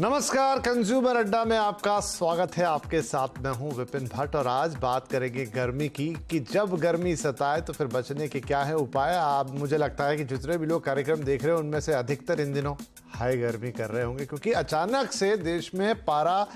नमस्कार, कंज्यूमर अड्डा में आपका स्वागत है। आपके साथ मैं हूं विपिन भट्ट और आज बात करेंगे गर्मी की कि जब गर्मी सताए तो फिर बचने के क्या है उपाय। आप मुझे लगता है कि जितने भी लोग कार्यक्रम देख रहे हैं उनमें से अधिकतर इन दिनों हाई गर्मी कर रहे होंगे, क्योंकि अचानक से देश में पारा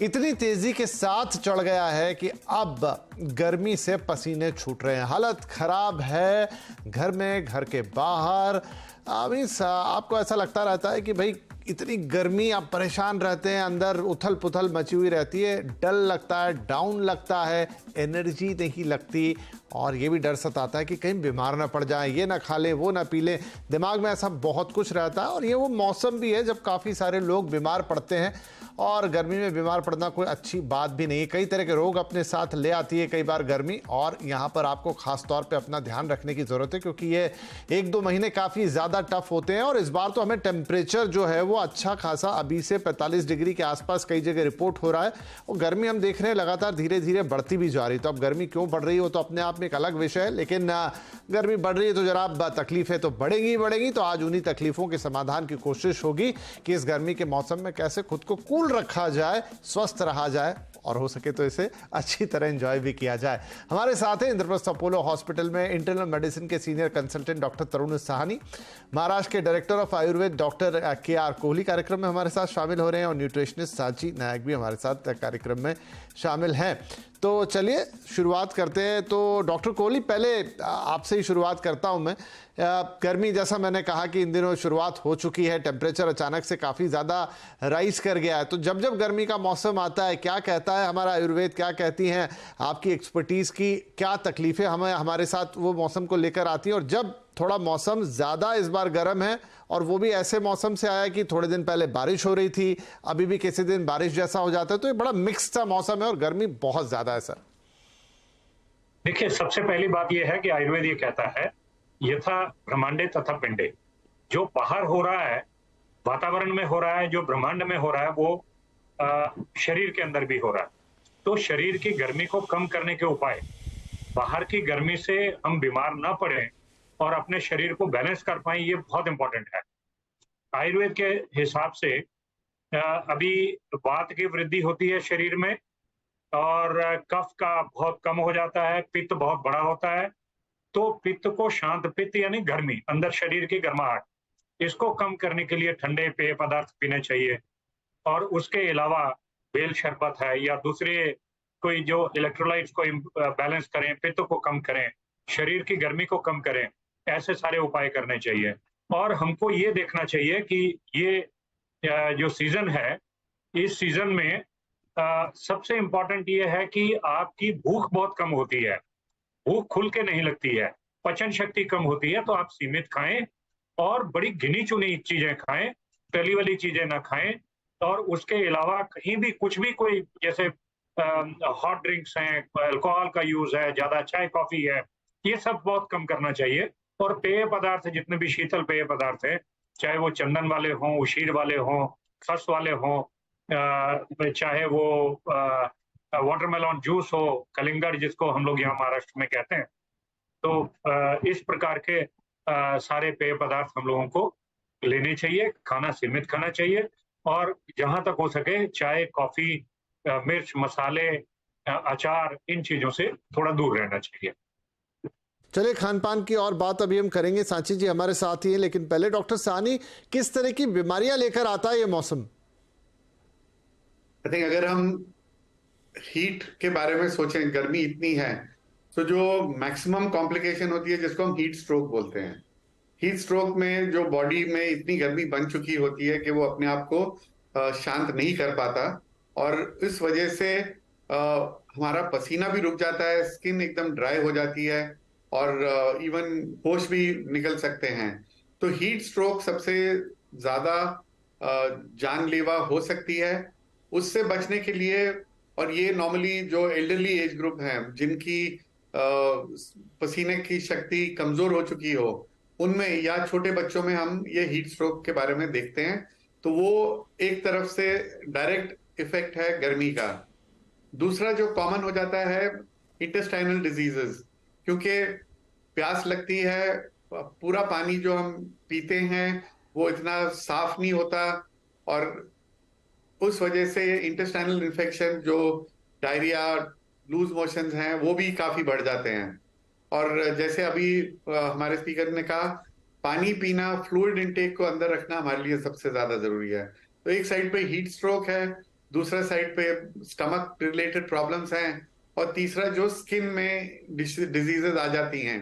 इतनी तेजी के साथ चढ़ गया है कि अब गर्मी से पसीने छूट रहे हैं। हालत खराब है घर में, घर के बाहर। आपको ऐसा लगता रहता है कि भाई इतनी गर्मी, आप परेशान रहते हैं, अंदर उथल पुथल मची हुई रहती है, डल लगता है, डाउन लगता है, एनर्जी नहीं लगती और ये भी डर सताता है कि कहीं बीमार ना पड़ जाए, ये ना खा लें, वो ना पी लें। दिमाग में ऐसा बहुत कुछ रहता है और ये वो मौसम भी है जब काफ़ी सारे लोग बीमार पड़ते हैं और गर्मी में बीमार पड़ना कोई अच्छी बात भी नहीं है। कई तरह के रोग अपने साथ ले आती है कई बार गर्मी, और यहाँ पर आपको खास तौर पे अपना ध्यान रखने की ज़रूरत है क्योंकि ये 1-2 महीने काफ़ी ज़्यादा टफ होते हैं। और इस बार तो हमें टेम्परेचर जो है वो अच्छा खासा अभी से 45 डिग्री के आसपास कई जगह रिपोर्ट हो रहा है और गर्मी हम देख रहे हैं लगातार धीरे धीरे बढ़ती भी जा रही है। तो अब गर्मी क्यों बढ़ रही है वो तो अपने आप में एक अलग विषय है, लेकिन गर्मी बढ़ रही है तो जरा तकलीफें तो बढ़ेंगी ही बढ़ेंगी। तो आज उन्हीं तकलीफों के समाधान की कोशिश होगी कि इस गर्मी के मौसम में कैसे खुद को कूल रखा जाए, स्वस्थ रहा जाए और हो सके तो इसे अच्छी तरह एंजॉय भी किया जाए। हमारे साथ हैं इंद्रप्रस्थ अपोलो हॉस्पिटल में इंटरनल मेडिसिन के सीनियर कंसल्टेंट डॉक्टर तरुण साहनी, महाराष्ट्र के director of Ayurveda doctor KR. Kohli कार्यक्रम में हमारे साथ शामिल हो रहे हैं और न्यूट्रिशनिस्ट सांची नायक भी हमारे साथ कार्यक्रम में शामिल हैं। तो चलिए शुरुआत करते हैं। तो डॉक्टर कोहली, पहले आपसे ही शुरुआत करता हूं मैं। गर्मी, जैसा मैंने कहा कि इन दिनों शुरुआत हो चुकी है, टेम्परेचर अचानक से काफ़ी ज़्यादा राइज कर गया है। तो जब जब गर्मी का मौसम आता है, क्या कहता है हमारा आयुर्वेद, क्या कहती हैं आपकी एक्सपर्टीज़ की क्या तकलीफ़ें हमारे साथ वो मौसम को लेकर आती हैं? और जब थोड़ा मौसम ज़्यादा इस बार गर्म है और वो भी ऐसे मौसम से आया कि थोड़े दिन पहले बारिश हो रही थी, अभी भी किसी दिन बारिश जैसा हो जाता है, तो ये बड़ा मिक्स सा मौसम है और गर्मी बहुत ज़्यादा है सर। देखिए, सबसे पहली बात यह है कि आयुर्वेद ये कहता है, यथा ब्रह्मांडे तथा पिंडे। जो बाहर हो रहा है, वातावरण में हो रहा है, जो ब्रह्मांड में हो रहा है, वो शरीर के अंदर भी हो रहा है। तो शरीर की गर्मी को कम करने के उपाय, बाहर की गर्मी से हम बीमार ना पड़े और अपने शरीर को बैलेंस कर पाएं, ये बहुत इंपॉर्टेंट है। आयुर्वेद के हिसाब से अभी वात की वृद्धि होती है शरीर में और कफ का बहुत कम हो जाता है, पित्त बहुत बड़ा होता है। तो पित्त को शांत, पित्त यानी गर्मी, अंदर शरीर की गर्माहट, इसको कम करने के लिए ठंडे पेय पदार्थ पीने चाहिए। और उसके अलावा बेल शरबत है या दूसरे कोई जो इलेक्ट्रोलाइट्स को बैलेंस करें, पित्त को कम करें, शरीर की गर्मी को कम करें, ऐसे सारे उपाय करने चाहिए। और हमको ये देखना चाहिए कि ये जो सीजन है, इस सीजन में सबसे इम्पोर्टेंट ये है कि आपकी भूख बहुत कम होती है, भूख खुल के नहीं लगती है, पचन शक्ति कम होती है। तो आप सीमित खाएं और बड़ी गिनी चुनी चीजें खाएं, तली वाली चीजें ना खाएं। और उसके अलावा कहीं भी कुछ भी कोई जैसे हॉट ड्रिंक्स हैं, अल्कोहल का यूज है, ज्यादा चाय कॉफी है, ये सब बहुत कम करना चाहिए। और पेय पदार्थ, जितने भी शीतल पेय पदार्थ हैं, चाहे वो चंदन वाले हों, उशीर वाले हों, खस वाले हों, चाहे वो वाटरमेलन जूस हो, कलिंगड़ जिसको हम लोग यहाँ महाराष्ट्र में कहते हैं। तो इस प्रकार के सारे पेय पदार्थ हम लोगों को लेने चाहिए, खाना सीमित खाना चाहिए और जहां तक हो सके चाय, कॉफी, मिर्च, मसाले, अचार, इन चीजों से थोड़ा दूर रहना चाहिए। चलिए, खान पान की और बात अभी हम करेंगे, सांची जी हमारे साथ ही हैं, लेकिन पहले डॉक्टर साहनी, किस तरह की बीमारियां लेकर आता है ये मौसम? आई थिंक अगर हम हीट के बारे में सोचें, गर्मी इतनी है तो जो मैक्सिमम कॉम्प्लिकेशन होती है जिसको हम हीट स्ट्रोक बोलते हैं। हीट स्ट्रोक में जो बॉडी में इतनी गर्मी बन चुकी होती है कि वो अपने आप को शांत नहीं कर पाता और इस वजह से हमारा पसीना भी रुक जाता है, स्किन एकदम ड्राई हो जाती है और इवन होश भी निकल सकते हैं। तो हीट स्ट्रोक सबसे ज्यादा जानलेवा हो सकती है। उससे बचने के लिए, और ये नॉर्मली जो एल्डरली एज ग्रुप हैं जिनकी पसीने की शक्ति कमजोर हो चुकी हो, उनमें या छोटे बच्चों में हम ये हीट स्ट्रोक के बारे में देखते हैं। तो वो एक तरफ से डायरेक्ट इफेक्ट है गर्मी का। दूसरा जो कॉमन हो जाता है, इंटेस्टाइनल डिजीजेस, क्योंकि प्यास लगती है, पूरा पानी जो हम पीते हैं वो इतना साफ नहीं होता और उस वजह से इंटेस्टाइनल इन्फेक्शन, जो डायरिया, लूज मोशंस हैं, वो भी काफी बढ़ जाते हैं। और जैसे अभी हमारे स्पीकर ने कहा, पानी पीना, फ्लूइड इनटेक को अंदर रखना हमारे लिए सबसे ज्यादा जरूरी है। तो एक साइड पे हीट स्ट्रोक है, दूसरा साइड पे स्टमक रिलेटेड प्रॉब्लम्स हैं, और तीसरा जो स्किन में डिजीजेज आ जाती हैं,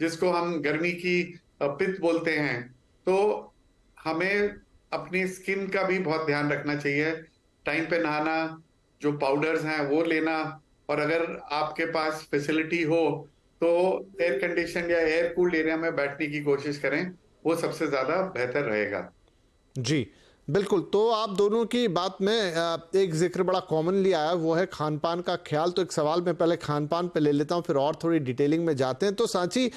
जिसको हम गर्मी की पित्त बोलते हैं। तो हमें अपनी स्किन का भी बहुत ध्यान रखना चाहिए। टाइम पे नहाना, जो पाउडर्स हैं वो लेना, और अगर आपके पास फैसिलिटी हो तो एयर कंडीशन या एयर कूल्ड एरिया में बैठने की कोशिश करें, वो सबसे ज्यादा बेहतर रहेगा। जी बिल्कुल। तो आप दोनों की बात में एक जिक्र बड़ा कॉमनली आया, वो है खान पान का ख्याल। तो एक सवाल मैं पहले खान पान पे ले लेता हूँ, फिर और थोड़ी डिटेलिंग में जाते हैं। तो सांची,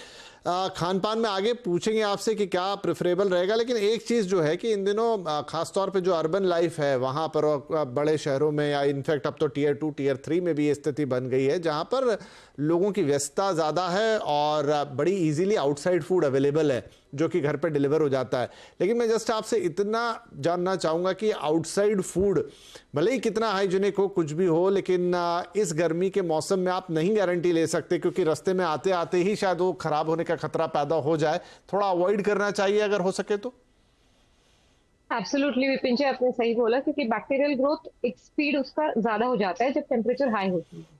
खान पान में आगे पूछेंगे आपसे कि क्या प्रेफरेबल रहेगा, लेकिन एक चीज़ जो है कि इन दिनों खासतौर पे जो अर्बन लाइफ है वहाँ पर, बड़े शहरों में, या इनफैक्ट अब तो टियर 2 टियर 3 में भी ये स्थिति बन गई है, जहाँ पर लोगों की व्यस्तता ज़्यादा है और बड़ी इजीली आउटसाइड फूड अवेलेबल है जो कि घर पे डिलीवर हो जाता है। लेकिन मैं जस्ट आपसे इतना जानना चाहूँगा कि आउटसाइड फूड भले ही कितना हाइजीनिक हो, कुछ भी हो, लेकिन इस गर्मी के मौसम में आप नहीं गारंटी ले सकते, क्योंकि रास्ते में आते आते ही शायद वो खराब होने का खतरा पैदा हो जाए। थोड़ा अवॉइड करना चाहिए अगर हो सके तो। एब्सोल्युटली विपिन जी, आपने सही बोला, क्योंकि बैक्टीरियल ग्रोथ एक स्पीड उसका ज्यादा हो जाता है जब टेम्परेचर हाई होती है।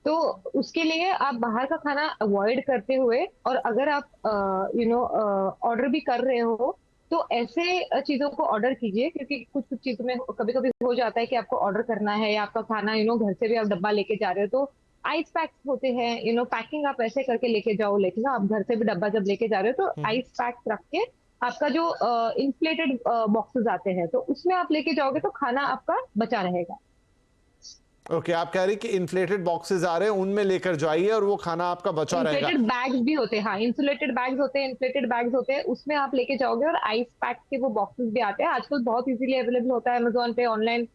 तो उसके लिए आप बाहर का खाना अवॉइड करते हुए, और अगर आप ऑर्डर भी कर रहे हो तो ऐसे चीजों को ऑर्डर कीजिए, क्योंकि कुछ कुछ चीजों में कभी कभी हो जाता है कि आपको ऑर्डर करना है या आपका खाना घर से भी आप डब्बा लेके जा रहे हो, तो आइस पैक्स होते हैं। पैकिंग आप ऐसे करके लेके जाओ, लेकिन आप घर से भी डब्बा जब लेके जा रहे हो तो आइस पैक्स रख के, आपका जो इंफ्लेटेड बॉक्सेस आते हैं तो उसमें आप लेके जाओगे तो खाना आपका बचा रहेगा। ओके, आप कह रही कि इन्फ्लेटेड बॉक्सेस आ रहे हैं, उनमें लेकर जाइए और वो खाना आपका बचा रहेगा। इन्फ्लेटेड बैग्स भी होते हैं, हाँ, इंसुलेटेड बैग्स होते हैं, इन्फ्लेटेड बैग्स होते हैं, उसमें आप लेके जाओगे। और आइस पैक के वो बॉक्सेस भी आते हैं, आजकल बहुत इजीली अवेलेबल होता है अमेज़न पे, ऑनलाइन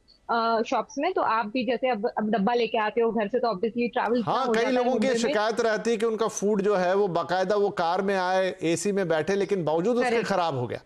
शॉप्स में। तो आप भी जैसे अब डब्बा लेके आते हो घर से, तो ऑब्वियसली ट्रैवल हाँ, कई लोगों की शिकायत रहती है कि उनका फूड जो है वो बाकायदा वो कार में आए, एसी में बैठे, लेकिन बावजूद उसके खराब हो गया।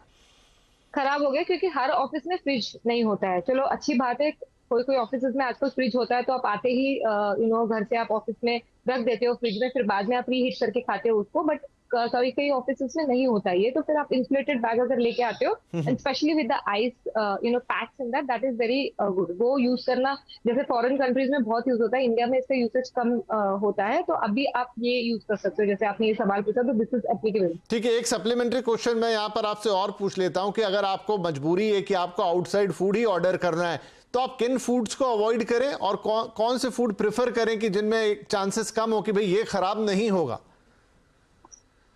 क्योंकि हर ऑफिस में फ्रिज नहीं होता है। चलो अच्छी बात है, कोई कोई ऑफिस में आजकल फ्रिज होता है, तो आप आते ही घर से आप ऑफिस में रख देते हो फ्रिज में, फिर बाद में आप रीहीट करके खाते हो उसको। बट कई ऑफिस में नहीं होता ये, तो फिर आप इंसुलेटेड बैग अगर लेके आते हो, and specially with the ice packs in that is very good. वो यूज करना, जैसे फॉरेन कंट्रीज में बहुत यूज होता है, इंडिया में इसका यूसेज कम होता है, तो अभी आप ये यूज कर सकते हो। जैसे आपने ये सवाल पूछा, तो दिस इज एप्लीकेबल। ठीक है, एक सप्लीमेंट्री क्वेश्चन मैं यहाँ पर आपसे और पूछ लेता हूँ कि अगर आपको मजबूरी है कि आपको आउटसाइड फूड ही ऑर्डर करना है, तो आप किन फूड्स को अवॉइड करें और कौन से फूड प्रेफर करें कि जिनमें चांसेस कम हो कि भाई ये खराब नहीं होगा?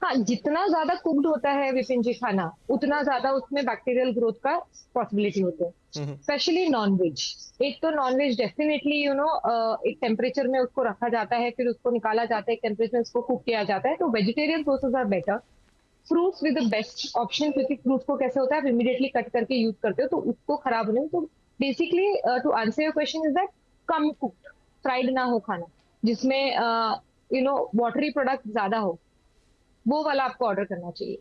हाँ, जितना ज्यादा कुक्ड होता है विपिन जी खाना, उतना ज्यादा उसमें बैक्टीरियल ग्रोथ का पॉसिबिलिटी होता है, स्पेशली नॉनवेज। एक तो नॉनवेज डेफिनेटली एक टेम्परेचर में उसको रखा जाता है, फिर उसको निकाला जाता है, एक टेम्परेचर में उसको कुक किया जाता है। तो vegetarian sources are better. Fruits with the best option, क्योंकि फ्रूट्स को कैसे होता है, आप इमीडिएटली कट करके यूज करते हो, तो उसको खराब नहीं। तो basically to answer your question is that कम कुक्ड, फ्राइड ना हो खाना, जिसमें वाटरी प्रोडक्ट ज्यादा हो, वो वाला आपको ऑर्डर करना चाहिए।